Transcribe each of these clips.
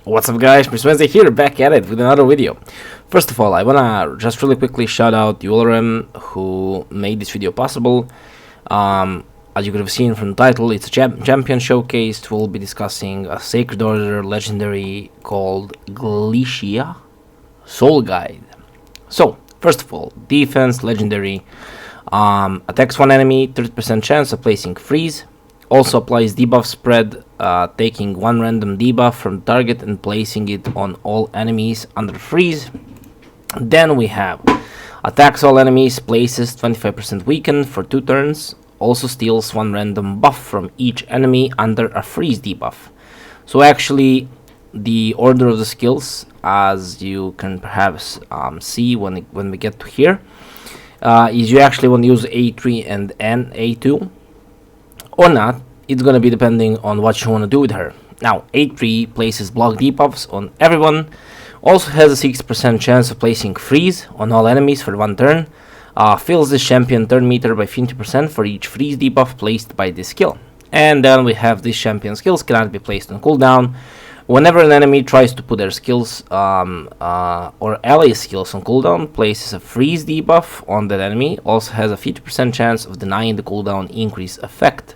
What's up guys, Mr.Wednesday here, back at it with another video. First of all, I wanna just really quickly shout out Warlord who made this video possible. As you could have seen from the title, it's a champion showcase. We'll be discussing a Sacred Order legendary called Glicia SOULGIDE. So, first of all, defense legendary. Attacks one enemy, 30% chance of placing freeze. Also applies debuff spread, taking one random debuff from target and placing it on all enemies under freeze. Then we have attacks all enemies, places 25% weakened for 2 turns. Also steals one random buff from each enemy under a freeze debuff. So actually, the order of the skills, as you can perhaps see when we get to here, is you actually want to use A3 and A2 or not. It's gonna be depending on what you want to do with her. Now, A3 places block debuffs on everyone, also has a 60% chance of placing freeze on all enemies for 1 turn, fills this champion turn meter by 50% for each freeze debuff placed by this skill. And then we have this champion skills cannot be placed on cooldown. Whenever an enemy tries to put their skills or ally skills on cooldown, places a freeze debuff on that enemy, also has a 50% chance of denying the cooldown increase effect.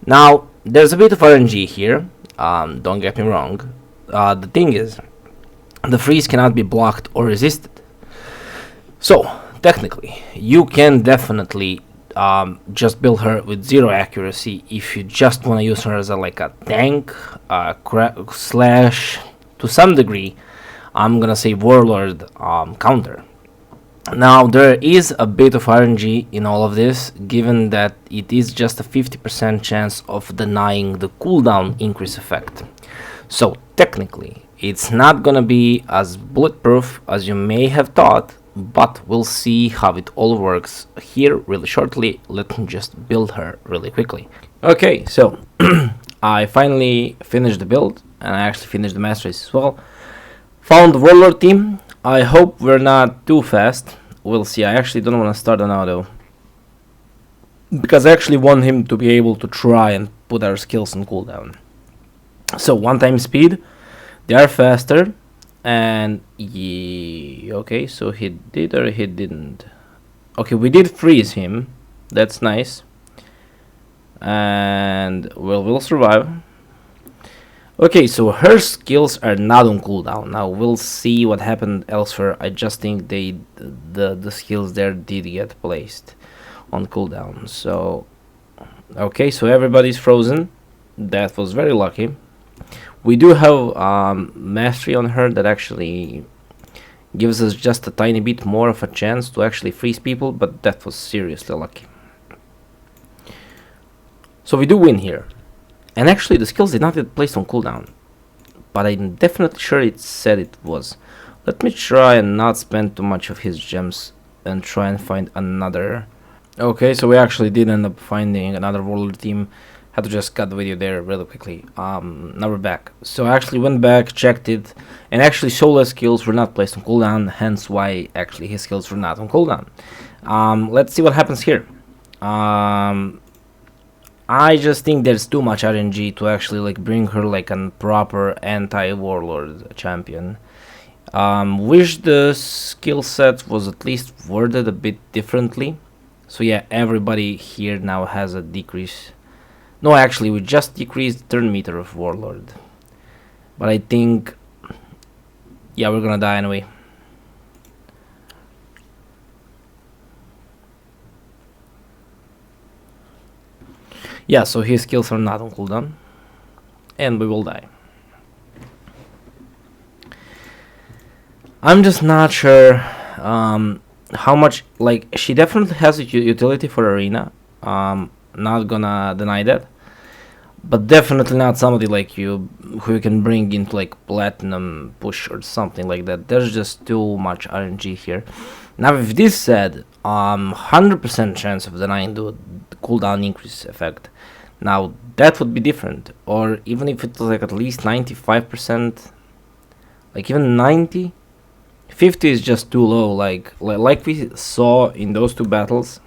Now, there's a bit of RNG here, don't get me wrong. The thing is, the freeze cannot be blocked or resisted. So, technically, you can definitely just build her with 0 accuracy if you just want to use her as a tank slash, to some degree, I'm gonna say Warlord counter. Now, there is a bit of RNG in all of this, given that it is just a 50% chance of denying the cooldown increase effect. So, technically, it's not gonna be as bulletproof as you may have thought, but we'll see how it all works here really shortly. Let me just build her really quickly. Okay, so I finally finished the build, and I actually finished the master race as well. Found the Warlord team. I hope we're not too fast. We'll see. I actually don't want to start on auto, because I actually want him to be able to try and put our skills on cooldown. So 1 time speed, they are faster, and okay, so he did or he didn't. Okay, we did freeze him, that's nice, and we'll survive. Okay, so her skills are not on cooldown. Now we'll see what happened elsewhere. I just think the skills there did get placed on cooldown. So okay, so everybody's frozen. That was very lucky. We do have mastery on her that actually gives us just a tiny bit more of a chance to actually freeze people, but that was seriously lucky. So we do win here. And actually the skills did not get placed on cooldown, but I'm definitely sure it said it was. Let me try and not spend too much of his gems and try and find another. Okay, so we actually did end up finding another Warlord team. Had to just cut the video there really quickly. Now we're back. So I actually went back, checked it, and actually Soul's skills were not placed on cooldown, hence why actually his skills were not on cooldown. Let's see what happens here. I just think there's too much RNG to actually bring her like a proper anti-Warlord champion. Wish the skill set was at least worded a bit differently. So yeah, everybody here now has a decrease. No, actually, we just decreased the turn meter of Warlord. But I think, yeah, we're gonna die anyway. Yeah, so his skills are not on cooldown, and we will die. I'm just not sure how much, she definitely has a utility for arena, not gonna deny that, but definitely not somebody like you who you can bring into platinum push or something like that. There's just too much RNG here. Now, if this said 100% chance of denying the cooldown increase effect, now that would be different. Or even if it was at least 95%, even 90, 50 is just too low. Like we saw in those 2 battles,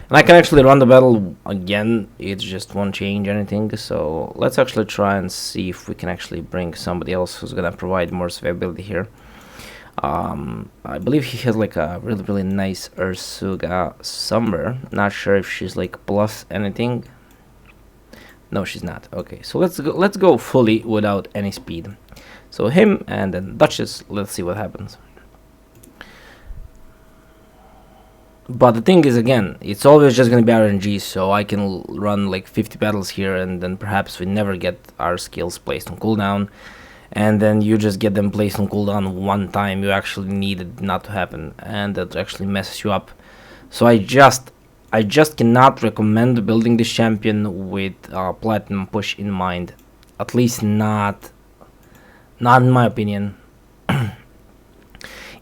And I can actually run the battle again, it just won't change anything. So let's actually try and see if we can actually bring somebody else who's gonna provide more survivability here. I believe he has like a really nice Ursuga somewhere. Not sure if she's like plus anything. No, she's not. Okay, so let's go fully without any speed. So him and then Duchess. Let's see what happens. But the thing is, again, it's always just gonna be RNG, so I can run like 50 battles here, and then perhaps we never get our skills placed on cooldown, and then you just get them placed on cooldown one time you actually need it not to happen, and that actually messes you up. So I just cannot recommend building this champion with platinum push in mind, at least not in my opinion.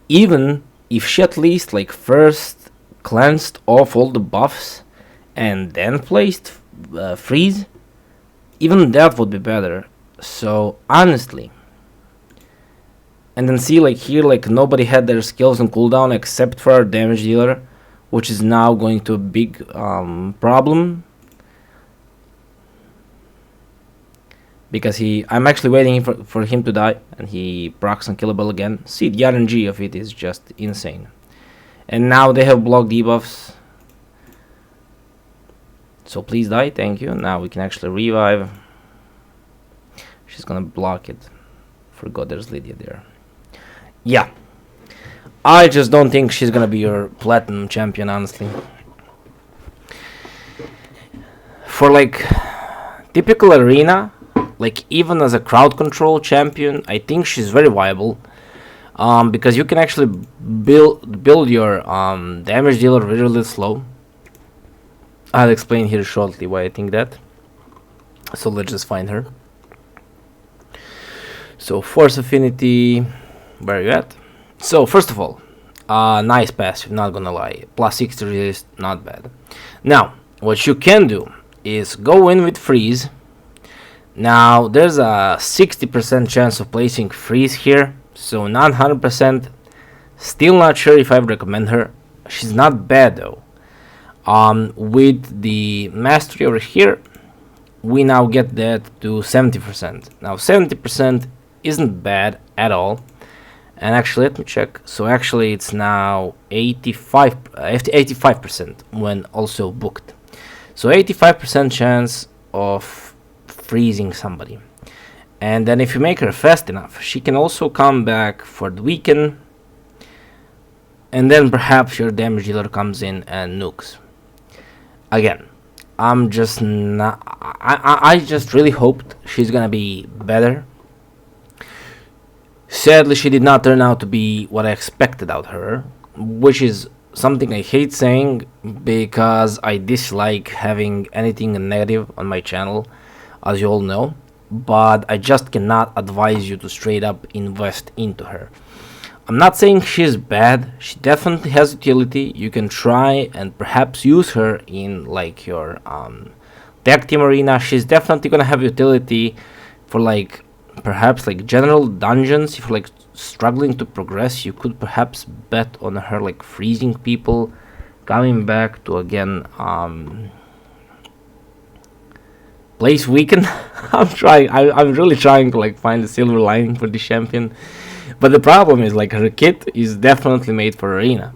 Even if she at least like first cleansed off all the buffs and then placed freeze, even that would be better. So honestly, and then see like here, like nobody had their skills on cooldown except for our damage dealer, which is now going to a big problem, because I'm actually waiting for him to die, and he procs unkillable again. See, the RNG of it is just insane. And now they have blocked debuffs. So please die, thank you. Now we can actually revive. She's gonna block it. Forgot there's Lydia there. Yeah. I just don't think she's gonna be your platinum champion, honestly. For like typical arena, like even as a crowd control champion, I think she's very viable. Because you can actually build your damage dealer really slow. I'll explain here shortly why I think that. So let's just find her. So force affinity, where are you at? So first of all, nice passive, not gonna lie. Plus 60 resist, not bad. Now, what you can do is go in with freeze. Now there's a 60% chance of placing freeze here. So not 100%, still not sure if I would recommend her. She's not bad though. With the mastery over here, we now get that to 70%. Now 70% isn't bad at all. And actually, let me check. So actually it's now 85% when also booked. So 85% chance of freezing somebody. And then if you make her fast enough, she can also come back for the weekend. And then perhaps your damage dealer comes in and nukes. Again, I'm just not... I just really hoped she's gonna be better. Sadly, she did not turn out to be what I expected out of her. Which is something I hate saying, because I dislike having anything negative on my channel, as you all know. But I just cannot advise you to straight up invest into her. I'm not saying she's bad. She definitely has utility. You can try and perhaps use her in like your tag team arena. She's definitely gonna have utility for like perhaps like general dungeons. If you're like struggling to progress, you could perhaps bet on her like freezing people, coming back to again place weekend. I'm really trying to like find the silver lining for this champion, but the problem is like her kit is definitely made for arena.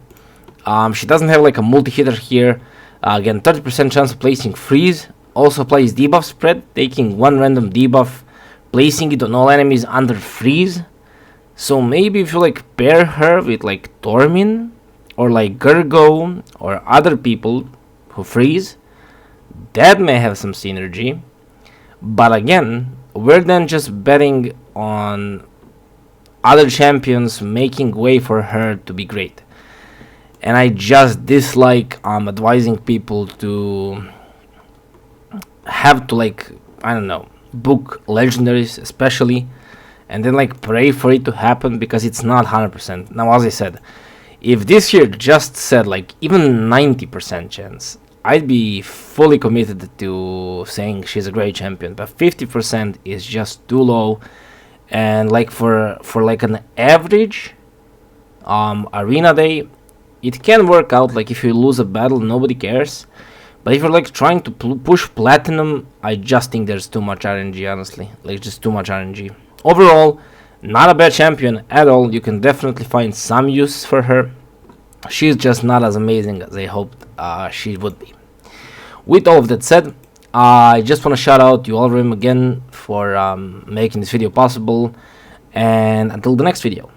She doesn't have like a multi-hitter here. Again, 30% chance of placing freeze. Also applies debuff spread, taking one random debuff, placing it on all enemies under freeze. So maybe if you like pair her with like Tormin or like Gergo or other people who freeze, that may have some synergy. But again, we're then just betting on other champions making way for her to be great. And I just dislike advising people to have to like, I don't know, book legendaries especially, and then like pray for it to happen, because it's not 100%. Now, as I said, if this year just said like even 90% chance, I'd be fully committed to saying she's a great champion, but 50% is just too low. And like for like an average arena day, it can work out. Like, if you lose a battle, nobody cares. But if you're like trying to push platinum, I just think there's too much RNG, honestly. Like, just too much RNG. Overall, not a bad champion at all. You can definitely find some use for her. She's just not as amazing as I hoped she would be. With all of that said, I just want to shout out you all again for making this video possible. And until the next video,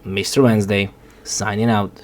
Mr. Wednesday signing out.